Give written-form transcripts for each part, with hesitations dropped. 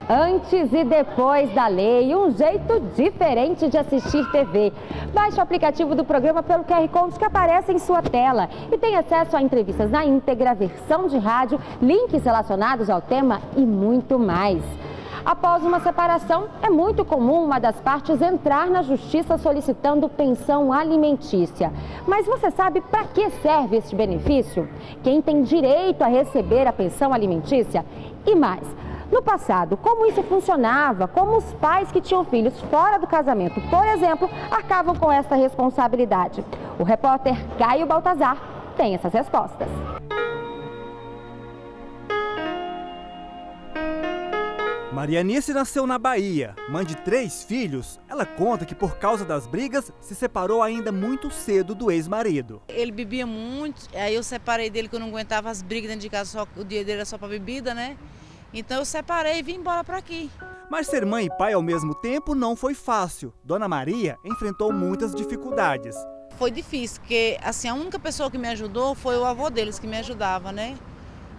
Antes e depois da lei, um jeito diferente de assistir TV. Baixe o aplicativo do programa pelo QR Code que aparece em sua tela e tem acesso a entrevistas na íntegra, versão de rádio, links relacionados ao tema e muito mais. Após uma separação, é muito comum uma das partes entrar na justiça solicitando pensão alimentícia. Mas você sabe para que serve esse benefício? Quem tem direito a receber a pensão alimentícia? E mais, no passado, como isso funcionava? Como os pais que tinham filhos fora do casamento, por exemplo, arcavam com essa responsabilidade? O repórter Caio Baltazar tem essas respostas. Marianice nasceu na Bahia, mãe de 3 filhos. Ela conta que por causa das brigas, se separou ainda muito cedo do ex-marido. Ele bebia muito, aí eu separei dele que eu não aguentava as brigas dentro de casa, o dia dele era só para bebida, né? Então eu separei e vim embora para aqui. Mas ser mãe e pai ao mesmo tempo não foi fácil. Dona Maria enfrentou muitas dificuldades. Foi difícil, porque assim, a única pessoa que me ajudou foi o avô deles que me ajudava, né?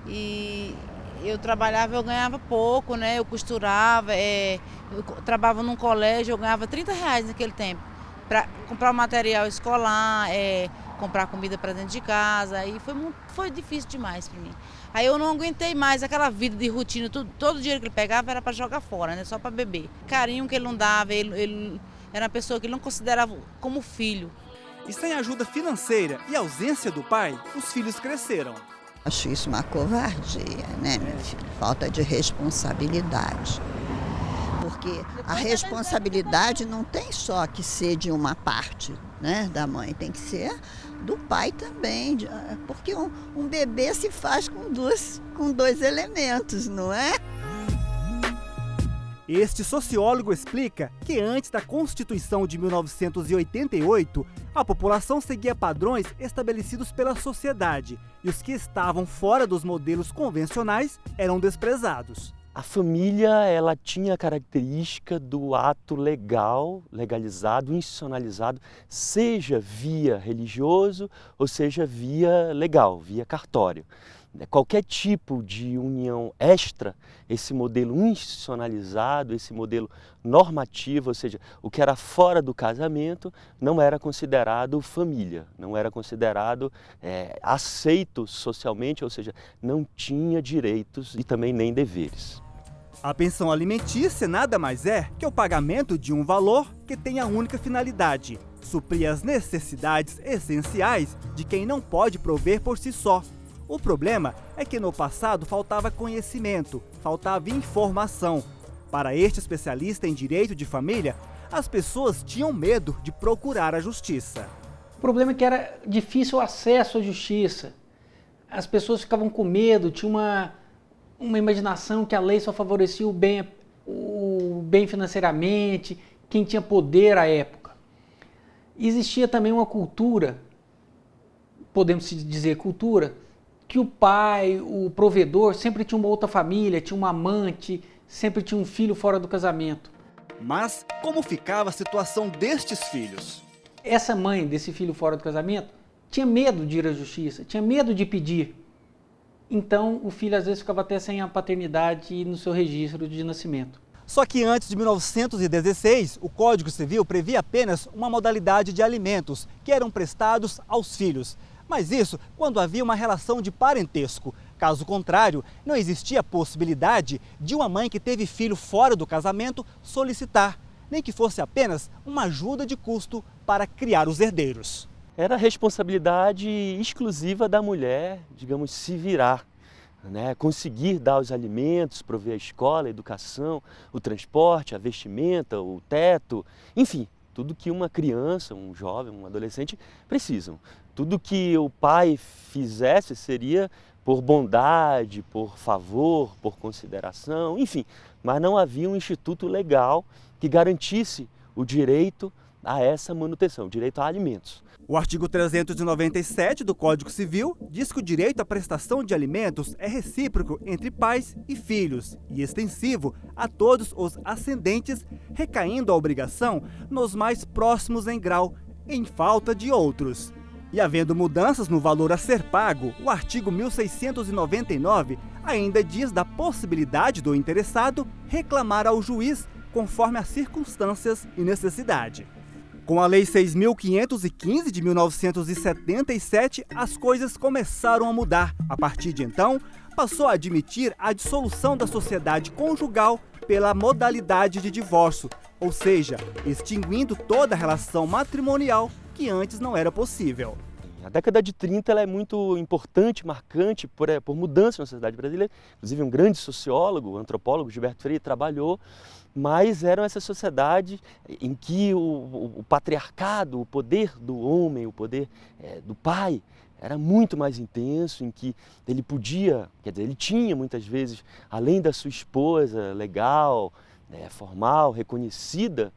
E eu trabalhava, eu ganhava pouco, né? Eu costurava, eu trabalhava num colégio, eu ganhava R$30 naquele tempo. Para comprar o material escolar, comprar comida para dentro de casa, aí foi difícil demais para mim. Aí eu não aguentei mais aquela vida de rotina, todo dinheiro que ele pegava era para jogar fora, né? Só para beber. Carinho que ele não dava, ele era uma pessoa que ele não considerava como filho. E sem ajuda financeira e ausência do pai, os filhos cresceram. Acho isso uma covardia, né, meu filho? Falta de responsabilidade. Porque a responsabilidade não tem só que ser de uma parte, né, da mãe, tem que ser do pai também. Porque um bebê se faz com dois elementos, não é? Este sociólogo explica que antes da Constituição de 1988, a população seguia padrões estabelecidos pela sociedade e os que estavam fora dos modelos convencionais eram desprezados. A família, ela tinha a característica do ato legal, legalizado, institucionalizado, seja via religioso ou seja via legal, via cartório. Qualquer tipo de união extra, esse modelo institucionalizado, esse modelo normativo, ou seja, o que era fora do casamento, não era considerado família, não era considerado aceito socialmente, ou seja, não tinha direitos e também nem deveres. A pensão alimentícia nada mais é que o pagamento de um valor que tem a única finalidade: suprir as necessidades essenciais de quem não pode prover por si só. O problema é que no passado faltava conhecimento, faltava informação. Para este especialista em direito de família, as pessoas tinham medo de procurar a justiça. O problema é que era difícil o acesso à justiça. As pessoas ficavam com medo, tinha uma imaginação que a lei só favorecia o bem financeiramente, quem tinha poder à época. Existia também uma cultura, podemos dizer cultura, que o pai, o provedor, sempre tinha uma outra família, tinha uma amante, sempre tinha um filho fora do casamento. Mas como ficava a situação destes filhos? Essa mãe desse filho fora do casamento tinha medo de ir à justiça, tinha medo de pedir. Então o filho às vezes ficava até sem a paternidade no seu registro de nascimento. Só que antes de 1916, o Código Civil previa apenas uma modalidade de alimentos que eram prestados aos filhos. Mas isso quando havia uma relação de parentesco. Caso contrário, não existia a possibilidade de uma mãe que teve filho fora do casamento solicitar, nem que fosse apenas uma ajuda de custo para criar os herdeiros. Era responsabilidade exclusiva da mulher, digamos, se virar, né? Conseguir dar os alimentos, prover a escola, a educação, o transporte, a vestimenta, o teto, enfim, tudo que uma criança, um jovem, um adolescente precisam. Tudo que o pai fizesse seria por bondade, por favor, por consideração, enfim, mas não havia um instituto legal que garantisse o direito a essa manutenção, o direito a alimentos. O artigo 397 do Código Civil diz que o direito à prestação de alimentos é recíproco entre pais e filhos e extensivo a todos os ascendentes, recaindo a obrigação nos mais próximos em grau, em falta de outros. E havendo mudanças no valor a ser pago, o artigo 1699 ainda diz da possibilidade do interessado reclamar ao juiz conforme as circunstâncias e necessidade. Com a Lei 6.515 de 1977, as coisas começaram a mudar. A partir de então, passou a admitir a dissolução da sociedade conjugal pela modalidade de divórcio, ou seja, extinguindo toda a relação matrimonial que antes não era possível. A década de 30 ela é muito importante, marcante por mudança na sociedade brasileira. Inclusive um grande sociólogo, antropólogo, Gilberto Freire, trabalhou, mas eram essas sociedades em que o patriarcado, o poder do homem, o poder do pai, era muito mais intenso, em que ele podia, quer dizer, ele tinha muitas vezes, além da sua esposa legal, formal, reconhecida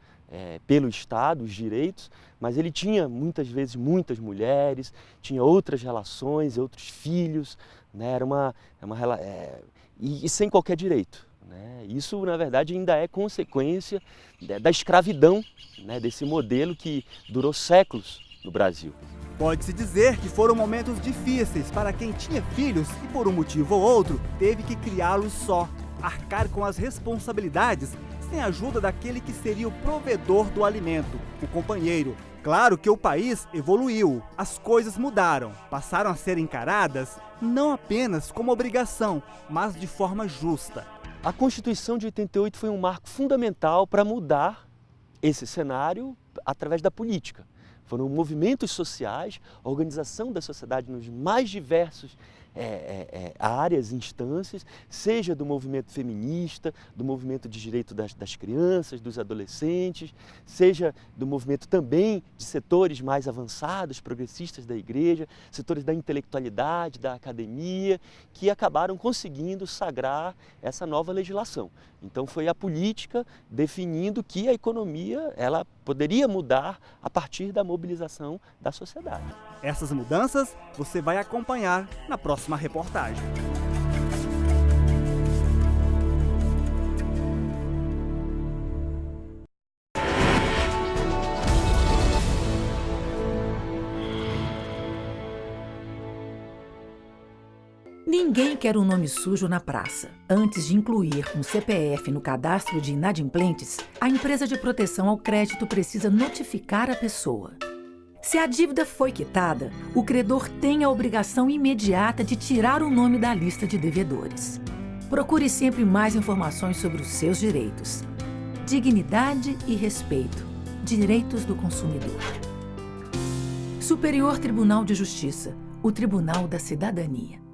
pelo Estado, os direitos, mas ele tinha muitas vezes muitas mulheres, tinha outras relações, outros filhos, né? E sem qualquer direito. Né? Isso, na verdade, ainda é consequência da escravidão, né? Desse modelo que durou séculos no Brasil. Pode-se dizer que foram momentos difíceis para quem tinha filhos e, por um motivo ou outro, teve que criá-los só, arcar com as responsabilidades sem a ajuda daquele que seria o provedor do alimento, o companheiro. Claro que o país evoluiu, as coisas mudaram, passaram a ser encaradas não apenas como obrigação, mas de forma justa. A Constituição de 88 foi um marco fundamental para mudar esse cenário através da política. Foram movimentos sociais, a organização da sociedade nos mais diversos áreas, instâncias, seja do movimento feminista, do movimento de direito das crianças, dos adolescentes, seja do movimento também de setores mais avançados, progressistas da igreja, setores da intelectualidade, da academia, que acabaram conseguindo sagrar essa nova legislação. Então foi a política definindo que a economia ela poderia mudar a partir da mobilização da sociedade. Essas mudanças você vai acompanhar na próxima reportagem. Ninguém quer um nome sujo na praça. Antes de incluir um CPF no cadastro de inadimplentes, a empresa de proteção ao crédito precisa notificar a pessoa. Se a dívida foi quitada, o credor tem a obrigação imediata de tirar o nome da lista de devedores. Procure sempre mais informações sobre os seus direitos. Dignidade e respeito. Direitos do consumidor. Superior Tribunal de Justiça. O Tribunal da Cidadania.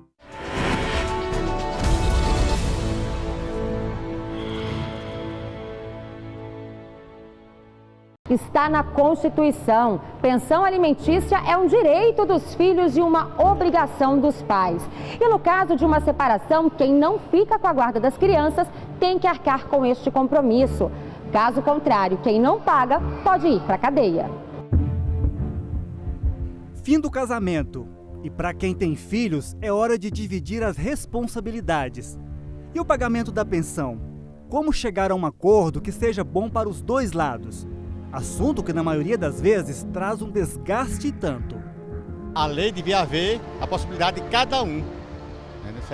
Está na Constituição. Pensão alimentícia é um direito dos filhos e uma obrigação dos pais. E no caso de uma separação, quem não fica com a guarda das crianças tem que arcar com este compromisso. Caso contrário, quem não paga pode ir para a cadeia. Fim do casamento. E para quem tem filhos, é hora de dividir as responsabilidades. E o pagamento da pensão? Como chegar a um acordo que seja bom para os dois lados? Assunto que, na maioria das vezes, traz um desgaste e tanto. A lei devia haver a possibilidade de cada um.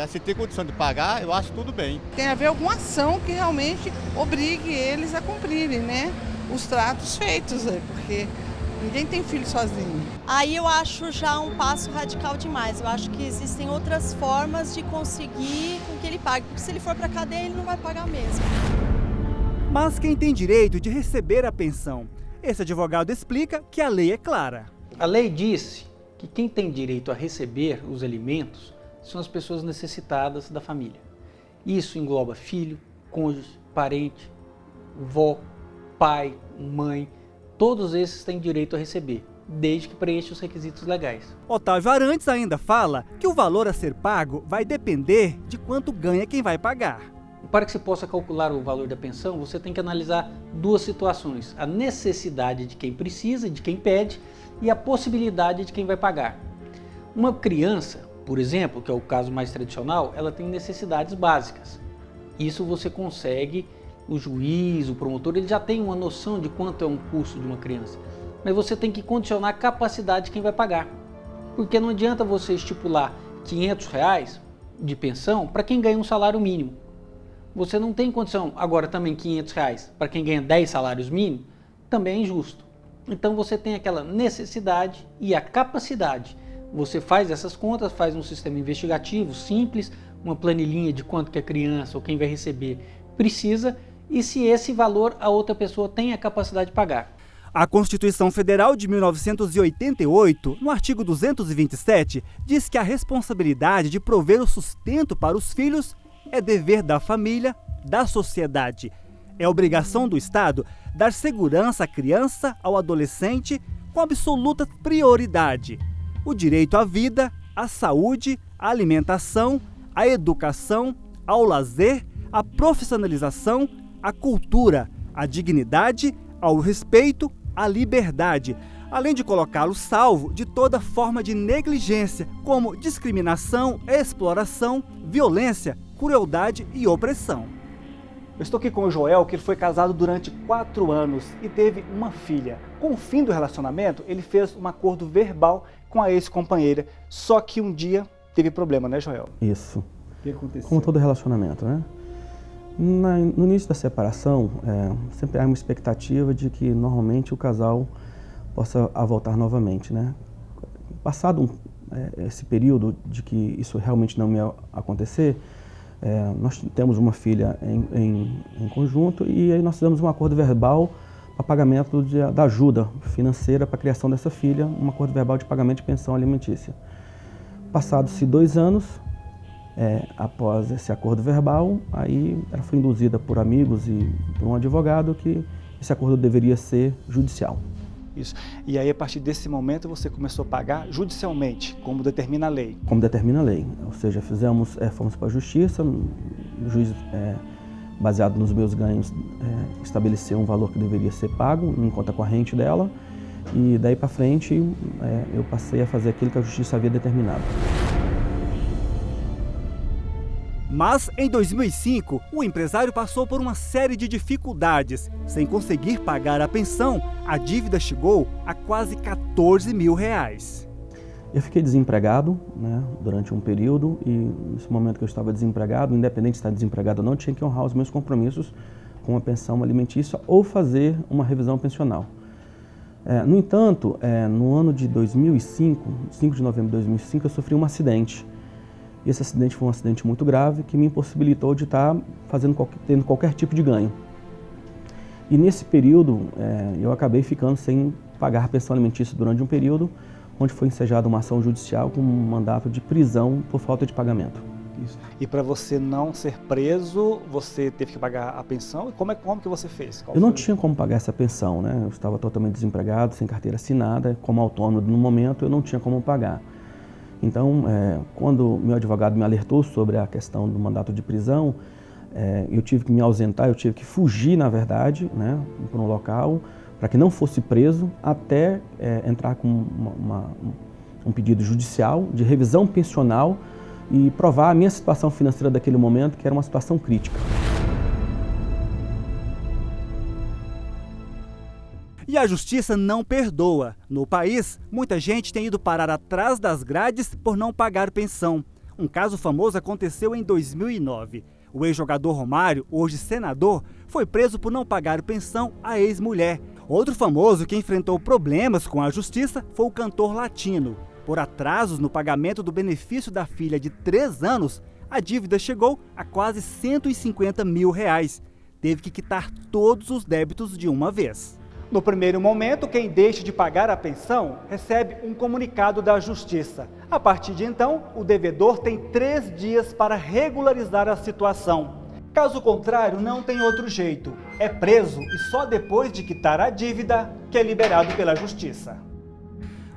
Se tem condição de pagar, eu acho tudo bem. Tem a haver alguma ação que realmente obrigue eles a cumprirem, né, os tratos feitos, porque ninguém tem filho sozinho. Aí eu acho já um passo radical demais. Eu acho que existem outras formas de conseguir com que ele pague, porque se ele for para a cadeia, ele não vai pagar mesmo. Mas quem tem direito de receber a pensão? Esse advogado explica que a lei é clara. A lei disse que quem tem direito a receber os alimentos são as pessoas necessitadas da família. Isso engloba filho, cônjuge, parente, vó, pai, mãe. Todos esses têm direito a receber, desde que preencha os requisitos legais. Otávio Arantes ainda fala que o valor a ser pago vai depender de quanto ganha quem vai pagar. Para que se possa calcular o valor da pensão, você tem que analisar duas situações: a necessidade de quem precisa, de quem pede, e a possibilidade de quem vai pagar. Uma criança, por exemplo, que é o caso mais tradicional, ela tem necessidades básicas. Isso você consegue, o juiz, o promotor, ele já tem uma noção de quanto é um custo de uma criança. Mas você tem que condicionar a capacidade de quem vai pagar. Porque não adianta você estipular R$500 de pensão para quem ganha um salário mínimo. Você não tem condição, agora também R$500 para quem ganha 10 salários mínimos, também é injusto. Então você tem aquela necessidade e a capacidade. Você faz essas contas, faz um sistema investigativo simples, uma planilhinha de quanto que a criança ou quem vai receber precisa e se esse valor a outra pessoa tem a capacidade de pagar. A Constituição Federal de 1988, no artigo 227, diz que a responsabilidade de prover o sustento para os filhos é dever da família, da sociedade. É obrigação do Estado dar segurança à criança, ao adolescente, com absoluta prioridade. O direito à vida, à saúde, à alimentação, à educação, ao lazer, à profissionalização, à cultura, à dignidade, ao respeito, à liberdade, além de colocá-lo salvo de toda forma de negligência, como discriminação, exploração, violência, crueldade e opressão. Eu estou aqui com o Joel, que foi casado durante 4 anos e teve uma filha. Com o fim do relacionamento, ele fez um acordo verbal com a ex-companheira, só que um dia teve problema, né, Joel? Isso. O que aconteceu? Como todo relacionamento, né? No início da separação, sempre há uma expectativa de que normalmente o casal possa voltar novamente, né? Passado esse período de que isso realmente não ia acontecer, nós temos uma filha em conjunto e aí nós fizemos um acordo verbal para pagamento da ajuda financeira para a criação dessa filha, um acordo verbal de pagamento de pensão alimentícia. Passados-se 2 anos, após esse acordo verbal, aí ela foi induzida por amigos e por um advogado que esse acordo deveria ser judicial. Isso. E aí, a partir desse momento, você começou a pagar judicialmente, como determina a lei? Como determina a lei. Ou seja, fomos para a justiça, o juiz, baseado nos meus ganhos, estabeleceu um valor que deveria ser pago em conta corrente dela, e daí para frente eu passei a fazer aquilo que a justiça havia determinado. Mas, em 2005, o empresário passou por uma série de dificuldades. Sem conseguir pagar a pensão, a dívida chegou a quase R$14 mil. Eu fiquei desempregado, né, durante um período e nesse momento que eu estava desempregado, independente de estar desempregado ou não, tinha que honrar os meus compromissos com a pensão alimentícia ou fazer uma revisão pensional. No entanto, no ano de 2005, 5 de novembro de 2005, eu sofri um acidente. E esse acidente foi um acidente muito grave que me impossibilitou de estar tendo qualquer tipo de ganho. E nesse período eu acabei ficando sem pagar a pensão alimentícia durante um período, onde foi ensejada uma ação judicial com um mandato de prisão por falta de pagamento. Isso. E para você não ser preso, você teve que pagar a pensão? Como que você fez? Eu não tinha como pagar essa pensão, né? Eu estava totalmente desempregado, sem carteira assinada, como autônomo no momento eu não tinha como pagar. Então, quando meu advogado me alertou sobre a questão do mandato de prisão, eu tive que me ausentar, eu tive que fugir, na verdade, né, para um local, para que não fosse preso, até entrar com um pedido judicial de revisão pensional e provar a minha situação financeira daquele momento, que era uma situação crítica. E a justiça não perdoa. No país, muita gente tem ido parar atrás das grades por não pagar pensão. Um caso famoso aconteceu em 2009. O ex-jogador Romário, hoje senador, foi preso por não pagar pensão à ex-mulher. Outro famoso que enfrentou problemas com a justiça foi o cantor latino. Por atrasos no pagamento do benefício da filha de 3 anos, a dívida chegou a quase R$150 mil. Teve que quitar todos os débitos de uma vez. No primeiro momento, quem deixa de pagar a pensão recebe um comunicado da Justiça. A partir de então, o devedor tem 3 dias para regularizar a situação. Caso contrário, não tem outro jeito. É preso e só depois de quitar a dívida que é liberado pela Justiça.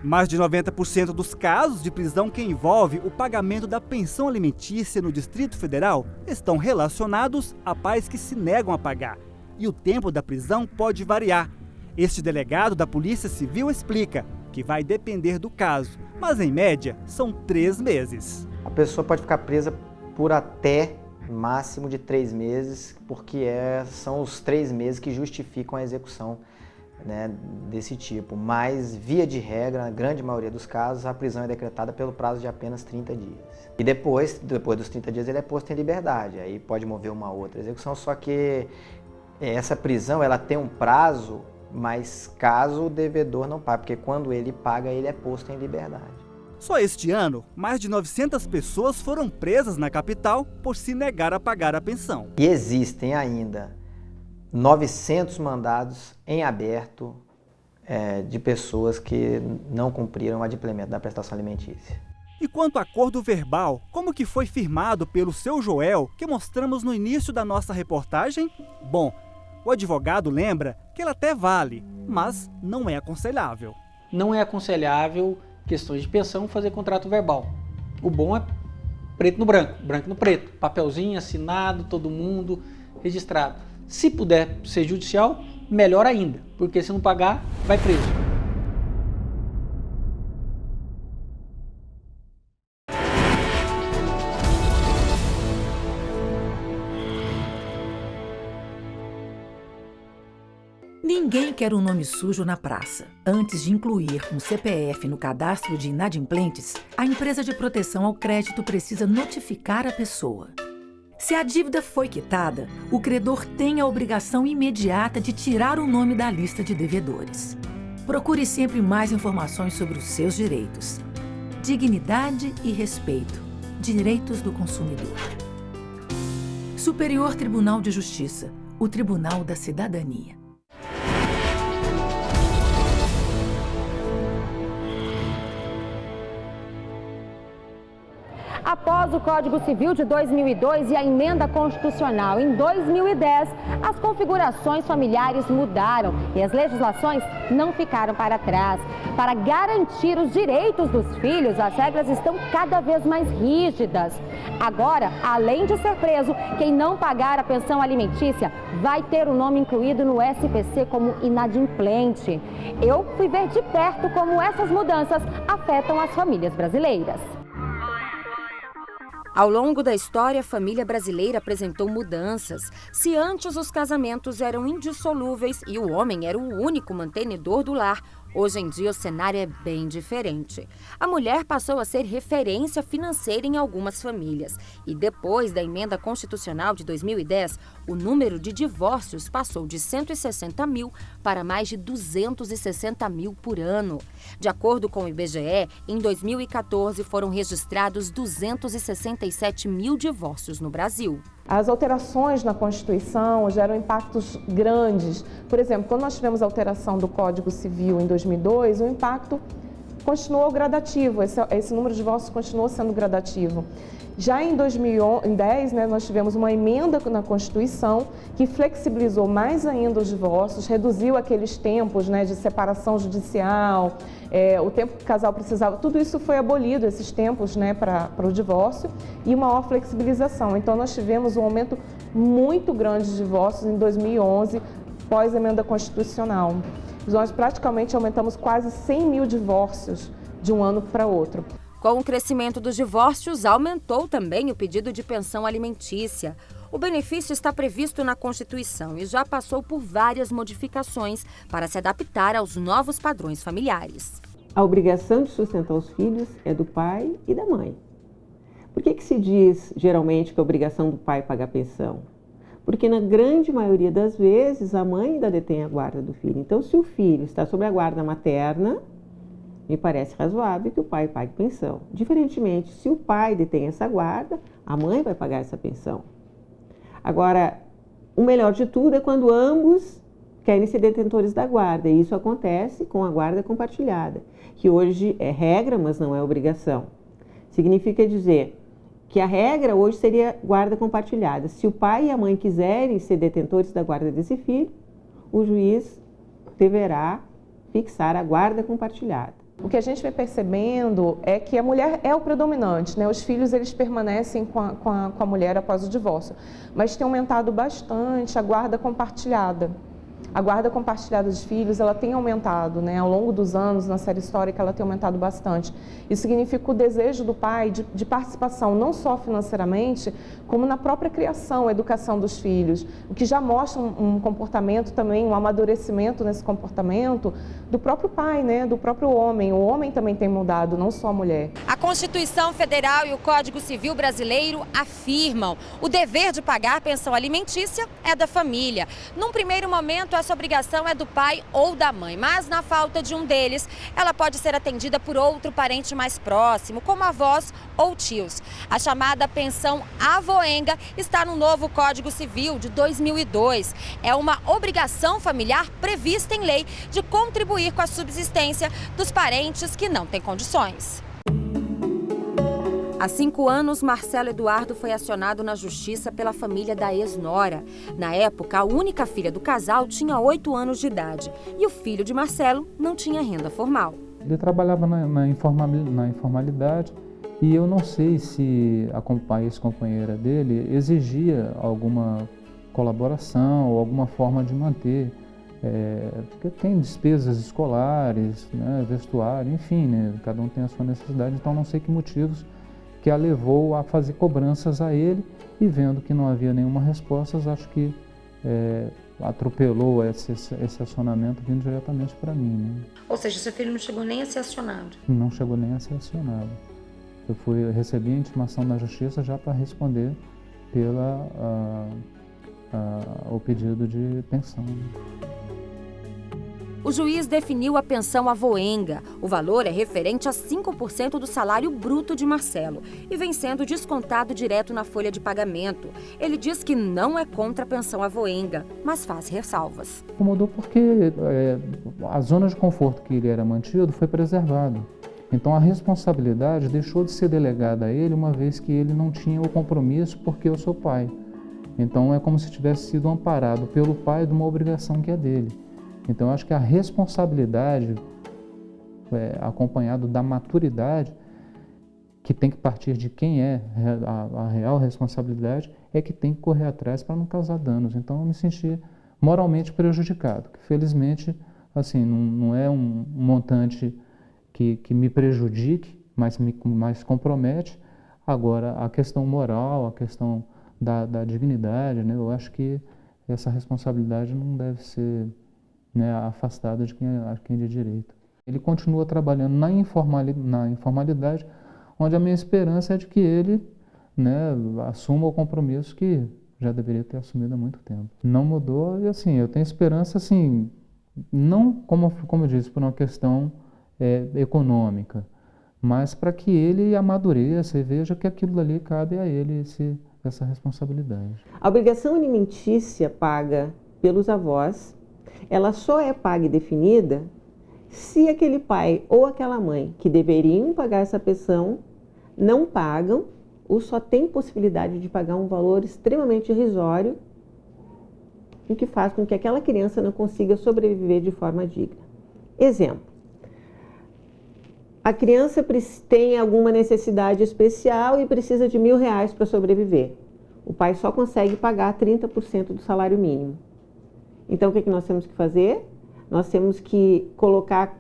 Mais de 90% dos casos de prisão que envolve o pagamento da pensão alimentícia no Distrito Federal estão relacionados a pais que se negam a pagar. E o tempo da prisão pode variar. Este delegado da Polícia Civil explica que vai depender do caso, mas em média são 3 meses. A pessoa pode ficar presa por até máximo de 3 meses, porque são os 3 meses que justificam a execução né, desse tipo, mas via de regra, na grande maioria dos casos, a prisão é decretada pelo prazo de apenas 30 dias. E depois dos 30 dias ele é posto em liberdade, aí pode mover uma outra execução, só que essa prisão ela tem um prazo, mas caso o devedor não pague, porque quando ele paga ele é posto em liberdade. Só este ano, mais de 900 pessoas foram presas na capital por se negar a pagar a pensão. E existem ainda 900 mandados em aberto de pessoas que não cumpriram o adimplemento da prestação alimentícia. E quanto ao acordo verbal, como que foi firmado pelo seu Joel, que mostramos no início da nossa reportagem? Bom, o advogado lembra que ele até vale, mas não é aconselhável. Não é aconselhável, questões de pensão, fazer contrato verbal. O bom é preto no branco, branco no preto, papelzinho assinado, todo mundo registrado. Se puder ser judicial, melhor ainda, porque se não pagar, vai preso. Ninguém quer um nome sujo na praça. Antes de incluir um CPF no cadastro de inadimplentes, a empresa de proteção ao crédito precisa notificar a pessoa. Se a dívida foi quitada, o credor tem a obrigação imediata de tirar o nome da lista de devedores. Procure sempre mais informações sobre os seus direitos. Dignidade e respeito. Direitos do consumidor. Superior Tribunal de Justiça. O Tribunal da Cidadania. Após o Código Civil de 2002 e a emenda constitucional em 2010, as configurações familiares mudaram e as legislações não ficaram para trás. Para garantir os direitos dos filhos, as regras estão cada vez mais rígidas. Agora, além de ser preso, quem não pagar a pensão alimentícia vai ter o nome incluído no SPC como inadimplente. Eu fui ver de perto como essas mudanças afetam as famílias brasileiras. Ao longo da história, a família brasileira apresentou mudanças. Se antes os casamentos eram indissolúveis e o homem era o único mantenedor do lar, hoje em dia o cenário é bem diferente. A mulher passou a ser referência financeira em algumas famílias. E depois da emenda constitucional de 2010, o número de divórcios passou de 160 mil para mais de 260 mil por ano. De acordo com o IBGE, em 2014 foram registrados 267 mil divórcios no Brasil. As alterações na Constituição geram impactos grandes. Por exemplo, quando nós tivemos a alteração do Código Civil em 2002, o impacto continuou gradativo, esse número de divórcios continuou sendo gradativo. Já em 2010, nós tivemos uma emenda na Constituição que flexibilizou mais ainda os divórcios, reduziu aqueles tempos de separação judicial, o tempo que o casal precisava, tudo isso foi abolido, esses tempos para o divórcio, e uma maior flexibilização. Então nós tivemos um aumento muito grande de divórcios em 2011, pós-emenda constitucional. Nós praticamente aumentamos quase 100 mil divórcios de um ano para outro. Com o crescimento dos divórcios, aumentou também o pedido de pensão alimentícia. O benefício está previsto na Constituição e já passou por várias modificações para se adaptar aos novos padrões familiares. A obrigação de sustentar os filhos é do pai e da mãe. Por que se diz, geralmente, que a obrigação do pai é pagar pensão? Porque, na grande maioria das vezes, a mãe ainda detém a guarda do filho. Então, se o filho está sob a guarda materna, me parece razoável que o pai pague pensão. Diferentemente, se o pai detém essa guarda, a mãe vai pagar essa pensão. Agora, o melhor de tudo é quando ambos querem ser detentores da guarda. E isso acontece com a guarda compartilhada, que hoje é regra, mas não é obrigação. Significa dizer que a regra hoje seria guarda compartilhada. Se o pai e a mãe quiserem ser detentores da guarda desse filho, o juiz deverá fixar a guarda compartilhada. O que a gente vem percebendo é que a mulher é o predominante, Os filhos eles permanecem com a mulher após o divórcio, mas tem aumentado bastante a guarda compartilhada. A guarda compartilhada de filhos, ela tem aumentado, né? Ao longo dos anos, na série histórica, ela tem aumentado bastante. Isso significa o desejo do pai de participação, não só financeiramente, como na própria criação, educação dos filhos, o que já mostra um comportamento também, um amadurecimento nesse comportamento do próprio pai, né? Do próprio homem. O homem também tem mudado, não só a mulher. A Constituição Federal e o Código Civil Brasileiro afirmam: o dever de pagar pensão alimentícia é da família. Num primeiro momento, essa obrigação é do pai ou da mãe, mas na falta de um deles, ela pode ser atendida por outro parente mais próximo, como avós ou tios. A chamada pensão avoenga está no novo Código Civil de 2002. É uma obrigação familiar prevista em lei de contribuir com a subsistência dos parentes que não têm condições. Há 5 anos, Marcelo Eduardo foi acionado na justiça pela família da ex-nora. Na época, a única filha do casal tinha 8 anos de idade e o filho de Marcelo não tinha renda formal. Ele trabalhava na informalidade e eu não sei se a ex-companheira dele exigia alguma colaboração ou alguma forma de manter, porque tem despesas escolares, né, vestuário, enfim, né, cada um tem a sua necessidade, então não sei que motivos que a levou a fazer cobranças a ele e vendo que não havia nenhuma resposta, acho que atropelou esse acionamento vindo diretamente para mim. Né? Ou seja, seu filho não chegou nem a ser acionado? Não chegou nem a ser acionado. Eu recebi a intimação da justiça já para responder o pedido de pensão. O juiz definiu a pensão avoenga. O valor é referente a 5% do salário bruto de Marcelo e vem sendo descontado direto na folha de pagamento. Ele diz que não é contra a pensão avoenga, mas faz ressalvas. Incomodou porque a zona de conforto que ele era mantido foi preservada. Então a responsabilidade deixou de ser delegada a ele, uma vez que ele não tinha o compromisso porque eu sou pai. Então é como se tivesse sido amparado pelo pai de uma obrigação que é dele. Então, eu acho que a responsabilidade, acompanhado da maturidade, que tem que partir de quem é a real responsabilidade, é que tem que correr atrás para não causar danos. Então, eu me senti moralmente prejudicado, que felizmente, assim, não é um montante que me prejudique, mas compromete. Agora, a questão moral, a questão da dignidade, né, eu acho que essa responsabilidade não deve ser afastado de quem é de direito. Ele continua trabalhando na informalidade, onde a minha esperança é de que ele assuma o compromisso que já deveria ter assumido há muito tempo. Não mudou e assim, eu tenho esperança, assim, não como eu disse, por uma questão econômica, mas para que ele amadureça e veja que aquilo ali cabe a ele, essa responsabilidade. A obrigação alimentícia paga pelos avós, ela só é paga e definida se aquele pai ou aquela mãe que deveriam pagar essa pensão não pagam ou só tem possibilidade de pagar um valor extremamente irrisório, o que faz com que aquela criança não consiga sobreviver de forma digna. Exemplo, a criança tem alguma necessidade especial e precisa de R$1.000 para sobreviver. O pai só consegue pagar 30% do salário mínimo. Então, o que nós temos que fazer? Nós temos que colocar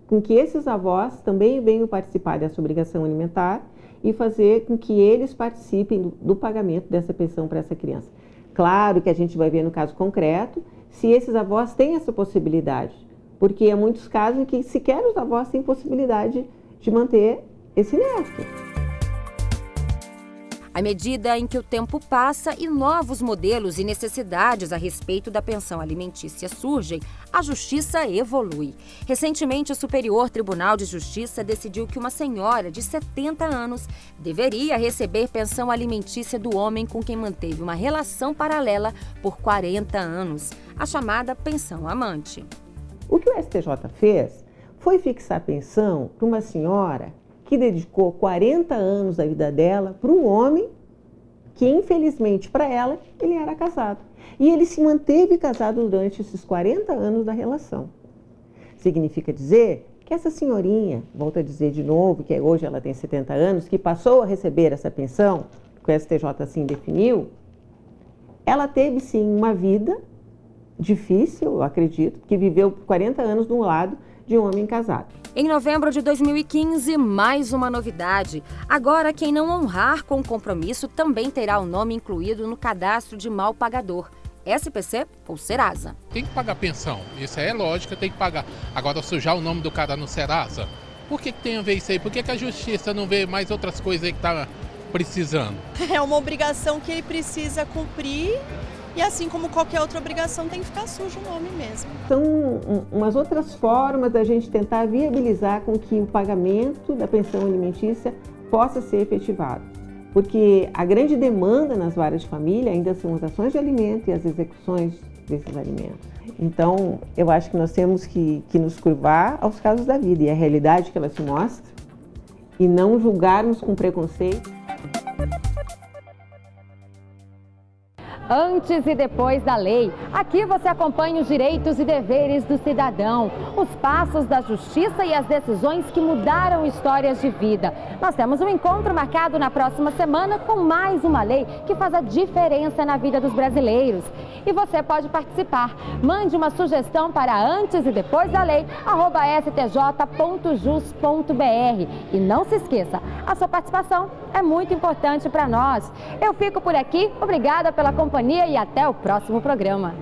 com que esses avós também venham participar dessa obrigação alimentar e fazer com que eles participem do pagamento dessa pensão para essa criança. Claro que a gente vai ver no caso concreto se esses avós têm essa possibilidade, porque há muitos casos em que sequer os avós têm possibilidade de manter esse neto. À medida em que o tempo passa e novos modelos e necessidades a respeito da pensão alimentícia surgem, a justiça evolui. Recentemente, o Superior Tribunal de Justiça decidiu que uma senhora de 70 anos deveria receber pensão alimentícia do homem com quem manteve uma relação paralela por 40 anos, a chamada pensão amante. O que o STJ fez foi fixar a pensão para uma senhora que dedicou 40 anos da vida dela para um homem que, infelizmente, para ela, ele era casado. E ele se manteve casado durante esses 40 anos da relação. Significa dizer que essa senhorinha, volto a dizer de novo, que hoje ela tem 70 anos, que passou a receber essa pensão, que o STJ assim definiu, ela teve sim uma vida difícil, eu acredito, que viveu 40 anos do lado de um homem casado. Em novembro de 2015, mais uma novidade. Agora, quem não honrar com o compromisso também terá o nome incluído no cadastro de mal pagador, SPC ou Serasa. Tem que pagar pensão, isso é lógico, tem que pagar. Agora, sujar o nome do cara no Serasa, por que tem a ver isso aí? Por que a justiça não vê mais outras coisas aí que tá precisando? É uma obrigação que ele precisa cumprir. E assim como qualquer outra obrigação, tem que ficar sujo o nome mesmo. São umas outras formas da gente tentar viabilizar com que o pagamento da pensão alimentícia possa ser efetivado. Porque a grande demanda nas varas de família ainda são as ações de alimento e as execuções desses alimentos. Então, eu acho que nós temos que nos curvar aos casos da vida e à realidade que ela se mostra e não julgarmos com preconceito. Antes e depois da lei. Aqui você acompanha os direitos e deveres do cidadão, os passos da justiça e as decisões que mudaram histórias de vida. Nós temos um encontro marcado na próxima semana com mais uma lei que faz a diferença na vida dos brasileiros. E você pode participar. Mande uma sugestão para antes e depois da lei, @stj.jus.br. E não se esqueça, a sua participação é muito importante para nós. Eu fico por aqui, obrigada pela companhia e até o próximo programa.